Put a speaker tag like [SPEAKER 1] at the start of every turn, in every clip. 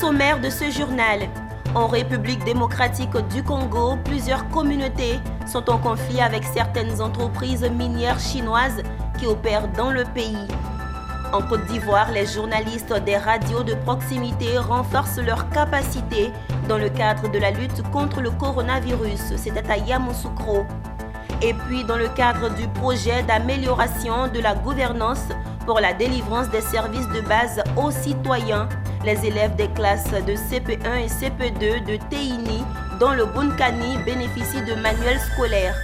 [SPEAKER 1] sommaire de ce journal. En République démocratique du Congo, plusieurs communautés sont en conflit avec certaines entreprises minières chinoises qui opèrent dans le pays. En Côte d'Ivoire, les journalistes des radios de proximité renforcent leurs capacités dans le cadre de la lutte contre le coronavirus. C'était à Yamoussoukro. Et puis, dans le cadre du projet d'amélioration de la gouvernance pour la délivrance des services de base aux citoyens, les élèves des classes de CP1 et CP2 de Teini, dans le Bunkani, bénéficient de manuels scolaires.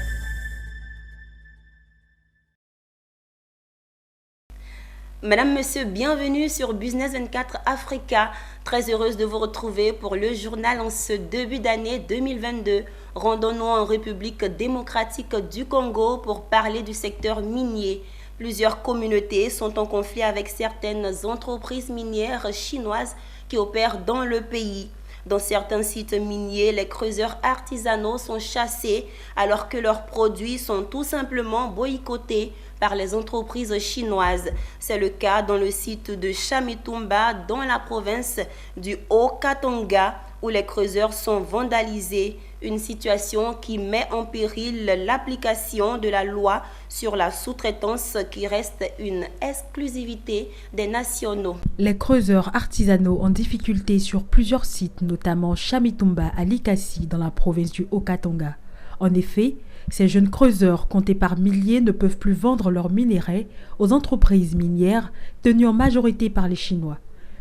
[SPEAKER 1] Madame, Monsieur, bienvenue sur Business 24 Africa. Très heureuse de vous retrouver pour le journal en ce début d'année 2022. Rendons-nous en République démocratique du Congo pour parler du secteur minier. Plusieurs communautés sont en conflit avec certaines entreprises minières chinoises qui opèrent dans le pays. Dans certains sites miniers, les creuseurs artisanaux sont chassés alors que leurs produits sont tout simplement boycottés par les entreprises chinoises. C'est le cas dans le site de Chamitumba, dans la province du Haut-Katanga, où les creuseurs sont vandalisés. Une situation qui met en péril l'application de la loi sur la sous-traitance qui reste une exclusivité des nationaux.
[SPEAKER 2] Les creuseurs artisanaux en difficulté sur plusieurs sites, notamment Chamitumba à Likasi dans la province du Haut-Katanga. En effet, ces jeunes creuseurs comptés par milliers ne peuvent plus vendre leurs minerais aux entreprises minières tenues en majorité par les Chinois.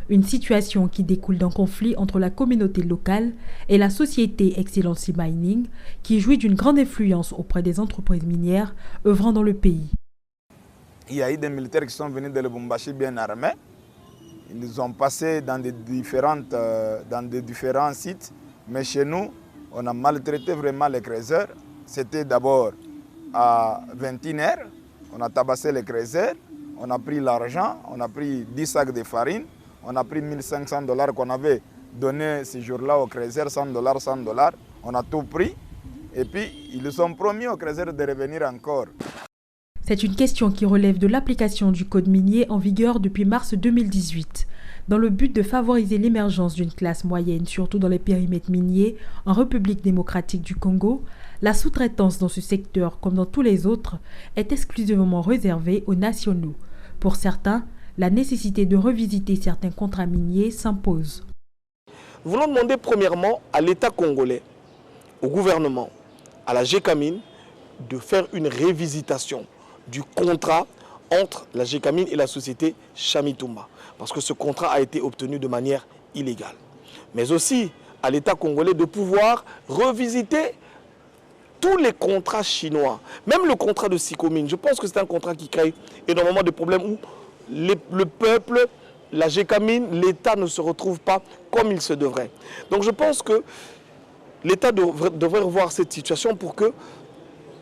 [SPEAKER 2] Une situation qui découle d'un conflit entre la communauté locale et la société Excellency Mining, qui jouit d'une grande influence auprès des entreprises minières œuvrant dans le pays.
[SPEAKER 3] Il y a eu des militaires qui sont venus de Lubumbashi bien armés. Ils ont passé dans des différents sites, mais chez nous, on a maltraité vraiment les creuseurs. C'était d'abord à 21h, on a tabassé les creuseurs, on a pris l'argent, on a pris 10 sacs de farine, on a pris $1 500 qu'on avait donné ce jour-là aux creuseurs, $100. On a tout pris et puis ils nous ont promis aux creuseurs de revenir encore.
[SPEAKER 2] C'est une question qui relève de l'application du code minier en vigueur depuis mars 2018. Dans le but de favoriser l'émergence d'une classe moyenne, surtout dans les périmètres miniers en République démocratique du Congo, la sous-traitance dans ce secteur, comme dans tous les autres, est exclusivement réservée aux nationaux. Pour certains, la nécessité de revisiter certains contrats miniers s'impose.
[SPEAKER 4] Nous voulons demander premièrement à l'État congolais, au gouvernement, à la GECAMINE, de faire une révisitation du contrat entre la GECAMINE et la société Chamitumba, parce que ce contrat a été obtenu de manière illégale. Mais aussi à l'État congolais de pouvoir revisiter tous les contrats chinois, même le contrat de Sicomine. Je pense que c'est un contrat qui crée énormément de problèmes où le peuple, la GECAMINE, l'État ne se retrouve pas comme il se devrait. Donc je pense que l'État devrait revoir cette situation pour que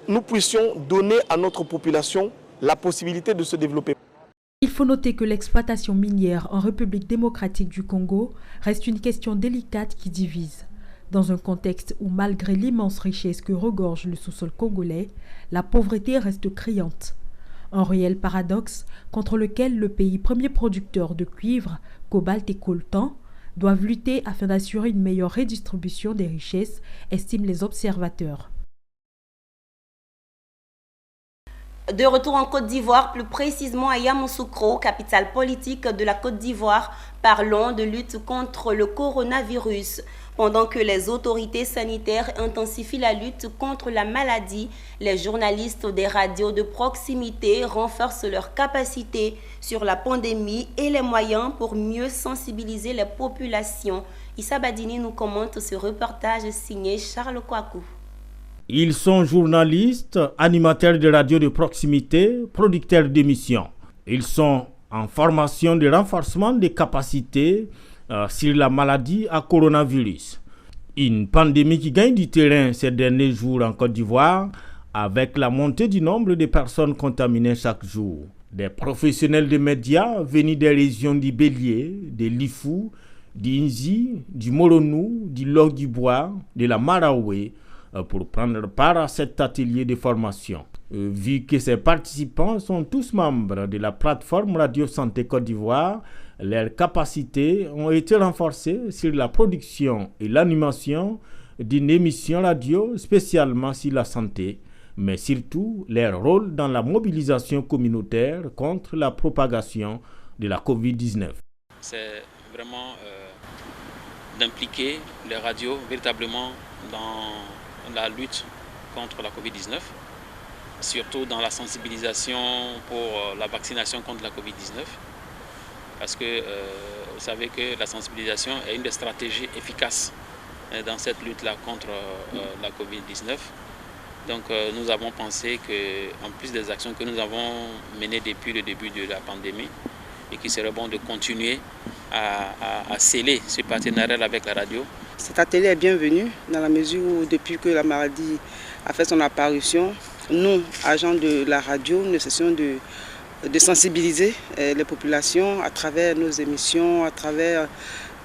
[SPEAKER 4] nous puissions donner à notre population la possibilité de se développer.
[SPEAKER 2] Il faut noter que l'exploitation minière en République démocratique du Congo reste une question délicate qui divise. Dans un contexte où, malgré l'immense richesse que regorge le sous-sol congolais, la pauvreté reste criante. Un réel paradoxe contre lequel le pays premier producteur de cuivre, cobalt et coltan doivent lutter afin d'assurer une meilleure redistribution des richesses, estiment les observateurs.
[SPEAKER 1] De retour en Côte d'Ivoire, plus précisément à Yamoussoukro, capitale politique de la Côte d'Ivoire, parlons de lutte contre le coronavirus. Pendant que les autorités sanitaires intensifient la lutte contre la maladie, les journalistes des radios de proximité renforcent leurs capacités sur la pandémie et les moyens pour mieux sensibiliser les populations. Issa Badini nous commente ce reportage signé Charles Kouakou.
[SPEAKER 5] Ils sont journalistes, animateurs de radio de proximité, producteurs d'émissions. Ils sont en formation de renforcement des capacités sur la maladie à coronavirus. Une pandémie qui gagne du terrain ces derniers jours en Côte d'Ivoire avec la montée du nombre de personnes contaminées chaque jour. Des professionnels des médias venus des régions du Bélier, de l'Ifou, du Nzi, du Moronou, du Log-du-Bois, de la Maraoué pour prendre part à cet atelier de formation. Vu que ces participants sont tous membres de la plateforme Radio Santé Côte d'Ivoire, Leurs capacités ont été renforcées sur la production et l'animation d'une émission radio spécialement sur la santé, mais surtout leur rôle dans la mobilisation communautaire contre la propagation de la COVID-19.
[SPEAKER 6] C'est vraiment d'impliquer les radios véritablement dans la lutte contre la COVID-19, surtout dans la sensibilisation pour la vaccination contre la COVID-19, parce que vous savez que la sensibilisation est une des stratégies efficaces dans cette lutte-là contre la COVID-19. Donc nous avons pensé qu'en plus des actions que nous avons menées depuis le début de la pandémie, et qu'il serait bon de continuer à sceller ce partenariat avec la radio.
[SPEAKER 7] Cet atelier est bienvenu dans la mesure où depuis que la maladie a fait son apparition, nous, agents de la radio, nous essayons de sensibiliser les populations à travers nos émissions, à travers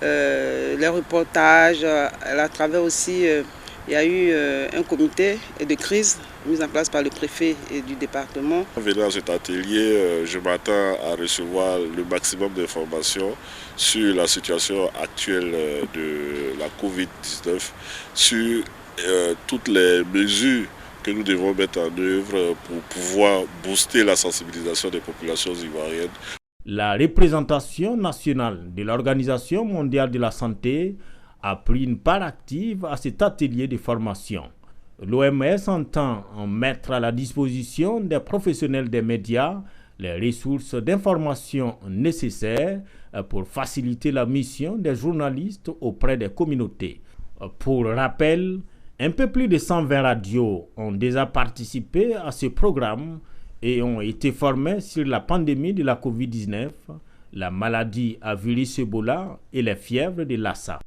[SPEAKER 7] les reportages, à travers aussi, il y a eu un comité de crise mis en place par le préfet du département.
[SPEAKER 8] En venant à cet atelier, je m'attends à recevoir le maximum d'informations sur la situation actuelle de la COVID-19, sur toutes les mesures que nous devons mettre en œuvre pour pouvoir booster la sensibilisation des populations ivoiriennes.
[SPEAKER 5] La représentation nationale de l'Organisation mondiale de la santé a pris une part active à cet atelier de formation. L'OMS entend mettre à la disposition des professionnels des médias les ressources d'information nécessaires pour faciliter la mission des journalistes auprès des communautés. Pour rappel, un peu plus de 120 radios ont déjà participé à ce programme et ont été formées sur la pandémie de la COVID-19, la maladie à virus Ebola et les fièvres de Lassa.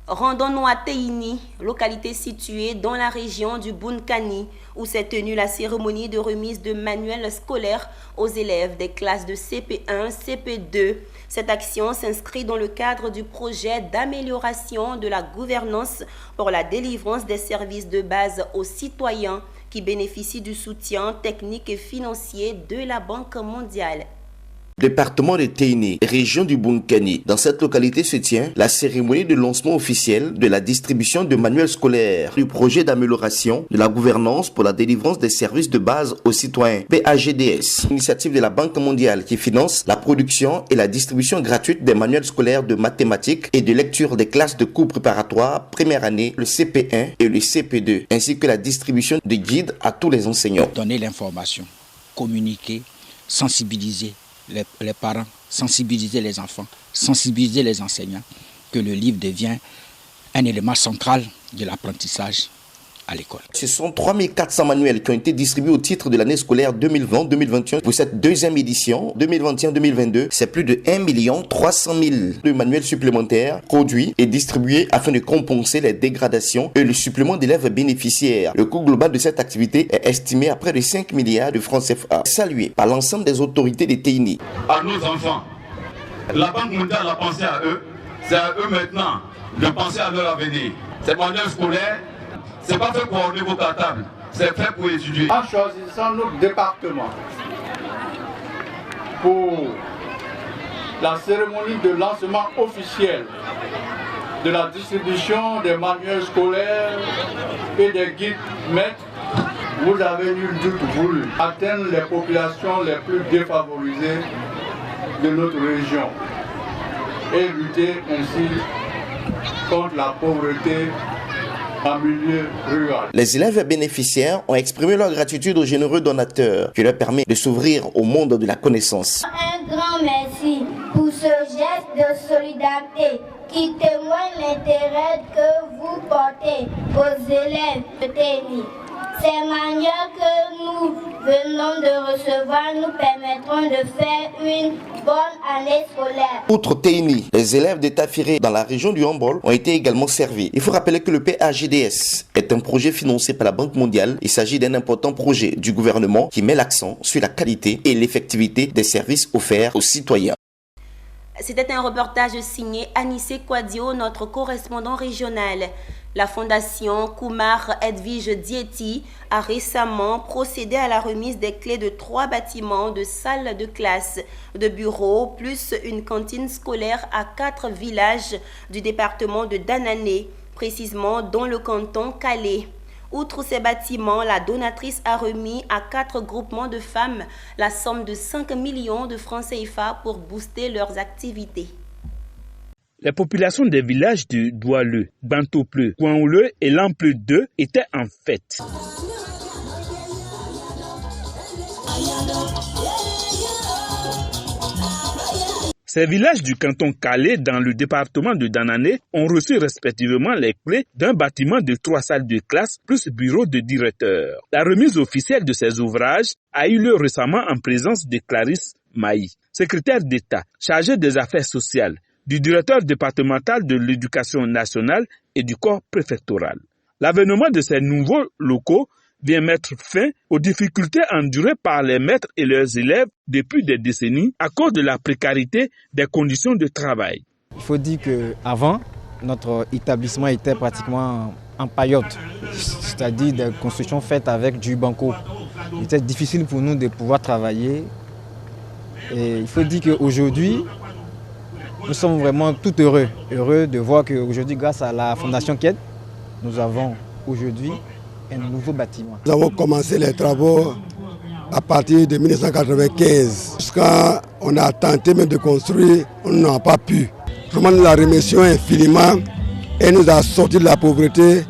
[SPEAKER 1] Rendons-nous à Teini, localité située dans la région du Bunkani, où s'est tenue la cérémonie de remise de manuels scolaires aux élèves des classes de CP1, CP2. Cette action s'inscrit dans le cadre du projet d'amélioration de la gouvernance pour la délivrance des services de base aux citoyens qui bénéficient du soutien technique et financier de la Banque mondiale.
[SPEAKER 9] Département de Teini, région du Bunkani. Dans cette localité se tient la cérémonie de lancement officiel de la distribution de manuels scolaires du projet d'amélioration de la gouvernance pour la délivrance des services de base aux citoyens, PAGDS, initiative de la Banque mondiale qui finance la production et la distribution gratuite des manuels scolaires de mathématiques et de lecture des classes de cours préparatoires première année, le CP1 et le CP2, ainsi que la distribution de guides à tous les enseignants.
[SPEAKER 10] Donner l'information, communiquer, sensibiliser les parents, sensibiliser les enfants, sensibiliser les enseignants, que le livre devient un élément central de l'apprentissage à l'école.
[SPEAKER 9] Ce sont 3400 manuels qui ont été distribués au titre de l'année scolaire 2020-2021. Pour cette deuxième édition, 2021-2022, c'est plus de 1 300 000 de manuels supplémentaires produits et distribués afin de compenser les dégradations et le supplément d'élèves bénéficiaires. Le coût global de cette activité est estimé à près de 5 milliards de francs CFA, salué par l'ensemble des autorités de Teini.
[SPEAKER 11] À nos enfants, la Banque mondiale a pensé à eux, c'est à eux maintenant de penser à leur avenir. Ces manuels scolaires, c'est pas fait pour orner vos cartables, c'est fait pour étudier.
[SPEAKER 12] En choisissant notre département pour la cérémonie de lancement officiel de la distribution des manuels scolaires et des guides maîtres, vous avez nul doute voulu atteindre les populations les plus défavorisées de notre région et lutter ainsi contre la pauvreté en milieu rural.
[SPEAKER 9] Les élèves bénéficiaires ont exprimé leur gratitude aux généreux donateurs qui leur permet de s'ouvrir au monde de la connaissance.
[SPEAKER 13] Un grand merci pour ce geste de solidarité qui témoigne l'intérêt que vous portez aux élèves de Teini. Ces manuels que nous venons de recevoir nous permettront de faire une bonne année scolaire.
[SPEAKER 9] Outre Teini, les élèves de Tafiré dans la région du Hambol ont été également servis. Il faut rappeler que le PAGDS est un projet financé par la Banque mondiale. Il s'agit d'un important projet du gouvernement qui met l'accent sur la qualité et l'effectivité des services offerts aux citoyens.
[SPEAKER 1] C'était un reportage signé Anissé Kouadio, notre correspondant régional. La fondation Kumar Edwige Dieti a récemment procédé à la remise des clés de 3 bâtiments de salles de classe, de bureaux, plus une cantine scolaire à 4 villages du département de Danané, précisément dans le canton Calais. Outre ces bâtiments, la donatrice a remis à 4 groupements de femmes la somme de 5 millions de francs CFA pour booster leurs activités.
[SPEAKER 14] Les populations des villages de Doualeux, Bantopleu, Kouanouleux et Lampleu 2 étaient en fête. Ces villages du canton Calais dans le département de Danané ont reçu respectivement les clés d'un bâtiment de 3 salles de classe plus bureau de directeur. La remise officielle de ces ouvrages a eu lieu récemment en présence de Clarisse Maï, secrétaire d'État chargée des affaires sociales, du directeur départemental de l'éducation nationale et du corps préfectoral. L'avènement de ces nouveaux locaux vient mettre fin aux difficultés endurées par les maîtres et leurs élèves depuis des décennies à cause de la précarité des conditions de travail.
[SPEAKER 15] Il faut dire qu'avant, notre établissement était pratiquement en paillote, c'est-à-dire des constructions faites avec du banco. Il était difficile pour nous de pouvoir travailler. Et il faut dire qu'aujourd'hui, nous sommes vraiment tout heureux de voir qu'aujourd'hui, grâce à la Fondation KED, nous avons aujourd'hui un nouveau bâtiment.
[SPEAKER 16] Nous avons commencé les travaux à partir de 1995. Jusqu'à on a tenté même de construire, on n'a pas pu. Vraiment, nous la remercions infiniment. Elle nous a sortis de la pauvreté.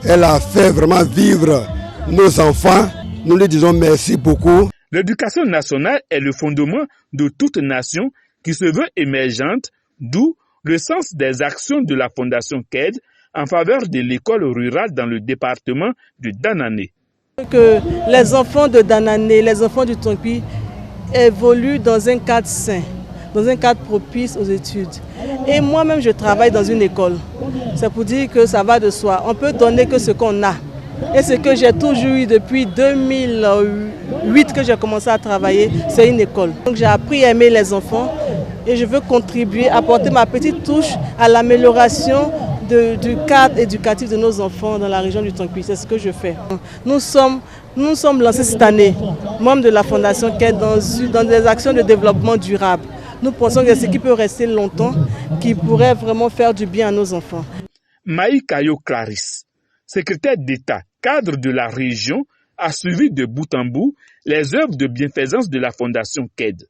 [SPEAKER 16] Elle a fait vraiment vivre nos enfants. Nous lui disons merci beaucoup.
[SPEAKER 14] L'éducation nationale est le fondement de toute nation qui se veut émergente, d'où le sens des actions de la Fondation KED en faveur de l'école rurale dans le département de Danané.
[SPEAKER 17] Que les enfants de Danané, les enfants du Tongpi évoluent dans un cadre sain, dans un cadre propice aux études. Et moi-même, je travaille dans une école. C'est pour dire que ça va de soi. On peut donner que ce qu'on a. Et ce que j'ai toujours eu depuis 2008 que j'ai commencé à travailler, c'est une école. Donc j'ai appris à aimer les enfants et je veux contribuer, apporter ma petite touche à l'amélioration du cadre éducatif de nos enfants dans la région du Tongpi. C'est ce que je fais. Nous sommes lancés cette année, membres de la Fondation KED, dans des actions de développement durable. Nous pensons que c'est ce qui peut rester longtemps, qui pourrait vraiment faire du bien à nos enfants.
[SPEAKER 14] Maï Kayo Clarisse, secrétaire d'État, cadre de la région, a suivi de bout en bout les œuvres de bienfaisance de la Fondation KED.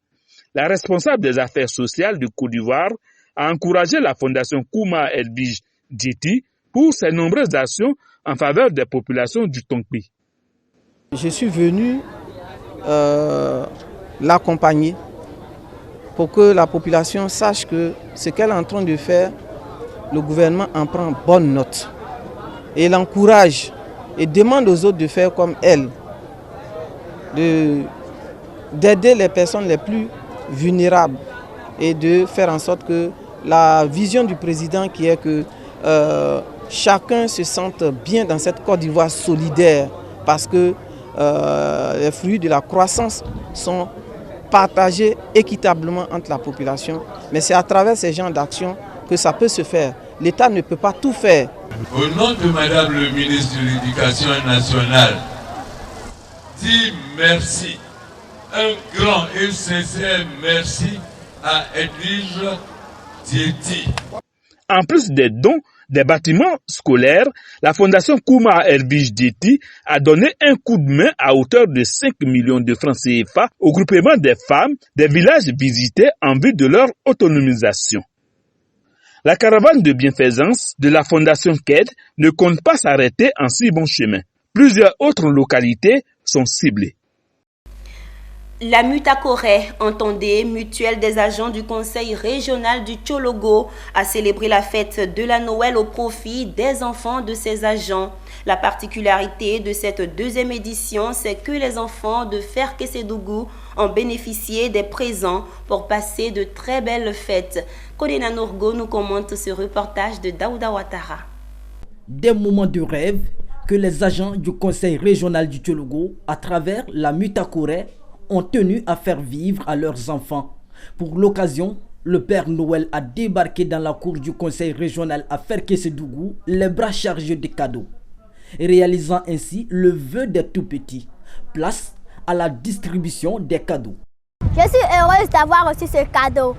[SPEAKER 14] La responsable des affaires sociales de Côte d'Ivoire a encouragé la Fondation Kumar Edwige Dieti pour ses nombreuses actions en faveur des populations du Tongpi.
[SPEAKER 18] Je suis venu l'accompagner pour que la population sache que ce qu'elle est en train de faire, le gouvernement en prend bonne note. Et l'encourage et demande aux autres de faire comme elle, d'aider les personnes les plus vulnérables et de faire en sorte que la vision du président qui est que chacun se sente bien dans cette Côte d'Ivoire solidaire parce que les fruits de la croissance sont partagés équitablement entre la population. Mais c'est à travers ces genres d'actions que ça peut se faire. L'État ne peut pas tout faire.
[SPEAKER 19] Au nom de Madame le ministre de l'Éducation nationale, dis merci, un grand et sincère merci à Edwige Dieti.
[SPEAKER 14] En plus des dons des bâtiments scolaires, la Fondation Kumar Edwige Dieti a donné un coup de main à hauteur de 5 millions de francs CFA au groupement des femmes des villages visités en vue de leur autonomisation. La caravane de bienfaisance de la Fondation KED ne compte pas s'arrêter en si bon chemin. Plusieurs autres localités sont ciblées.
[SPEAKER 1] La Mutakoré, entendez, mutuelle des agents du conseil régional du Tchologo, a célébré la fête de la Noël au profit des enfants de ses agents. La particularité de cette deuxième édition, c'est que les enfants de Ferkesedougou ont bénéficié des présents pour passer de très belles fêtes. Kodena Nourgo nous commente ce reportage de Daouda Ouattara.
[SPEAKER 20] Des moments de rêve que les agents du conseil régional du Tchologo, à travers la Mutakoré, ont tenu à faire vivre à leurs enfants. Pour l'occasion, Le Père Noël a débarqué dans la cour du conseil régional à Ferkessédougou, les bras chargés de cadeaux, réalisant ainsi le vœu des tout-petits. Place à la distribution des cadeaux.
[SPEAKER 13] Je suis heureuse d'avoir reçu ce cadeau.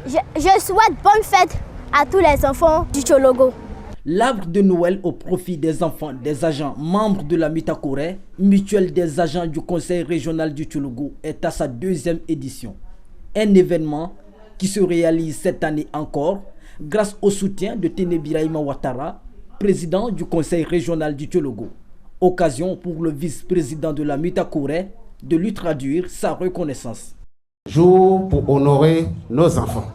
[SPEAKER 13] Je souhaite bonne fête à tous les enfants du Tchologo.
[SPEAKER 20] L'arbre de Noël au profit des enfants des agents membres de la Mitakouré, mutuelle des agents du conseil régional du Tchologo, est à sa 2e édition. Un événement qui se réalise cette année encore grâce au soutien de Téné Birahima Ouattara, président du conseil régional du Tchologo. Occasion pour le vice-président de la Mitakouré de lui traduire sa reconnaissance.
[SPEAKER 21] Jour pour honorer nos enfants.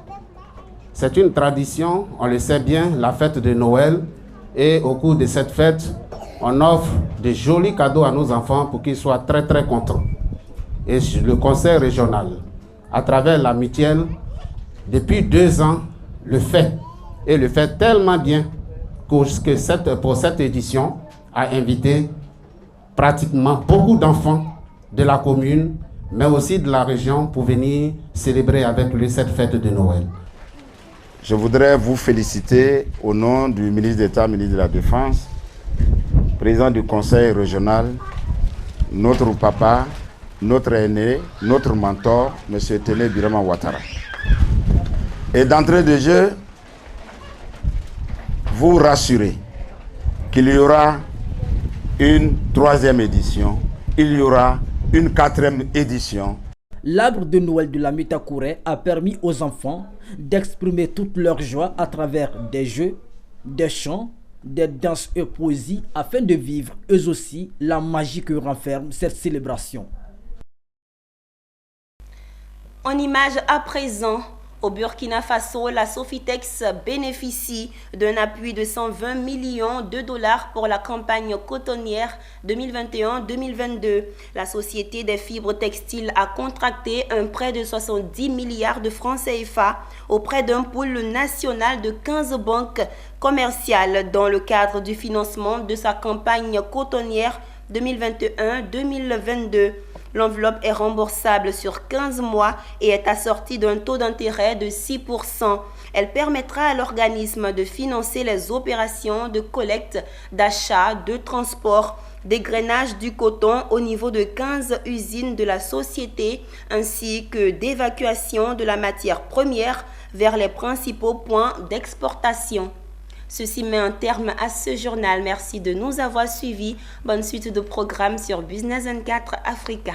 [SPEAKER 21] C'est une tradition, on le sait bien, la fête de Noël. Et au cours de cette fête, on offre de jolis cadeaux à nos enfants pour qu'ils soient très très contents. Et le conseil régional, à travers la mutuelle, depuis 2 ans, le fait. Et le fait tellement bien que pour cette édition, a invité pratiquement beaucoup d'enfants de la commune, mais aussi de la région pour venir célébrer avec lui cette fête de Noël.
[SPEAKER 22] Je voudrais vous féliciter au nom du ministre d'État, ministre de la Défense, président du conseil régional, notre papa, notre aîné, notre mentor, M. Téné Birahima Ouattara. Et d'entrée de jeu, vous rassurer qu'il y aura une 3e édition, il y aura une 4e édition.
[SPEAKER 20] L'arbre de Noël de la Mitakouré a permis aux enfants d'exprimer toute leur joie à travers des jeux, des chants, des danses et poésies afin de vivre eux aussi la magie que renferme cette célébration.
[SPEAKER 1] En image à présent, au Burkina Faso, la Sofitex bénéficie d'un appui de 120 millions de dollars pour la campagne cotonnière 2021-2022. La Société des fibres textiles a contracté un prêt de 70 milliards de francs CFA auprès d'un pool national de 15 banques commerciales dans le cadre du financement de sa campagne cotonnière 2021-2022. L'enveloppe est remboursable sur 15 mois et est assortie d'un taux d'intérêt de 6%. Elle permettra à l'organisme de financer les opérations de collecte, d'achat, de transport, d'égrainage du coton au niveau de 15 usines de la société ainsi que d'évacuation de la matière première vers les principaux points d'exportation. Ceci met un terme à ce journal. Merci de nous avoir suivis. Bonne suite de programmes sur Business 24 Africa.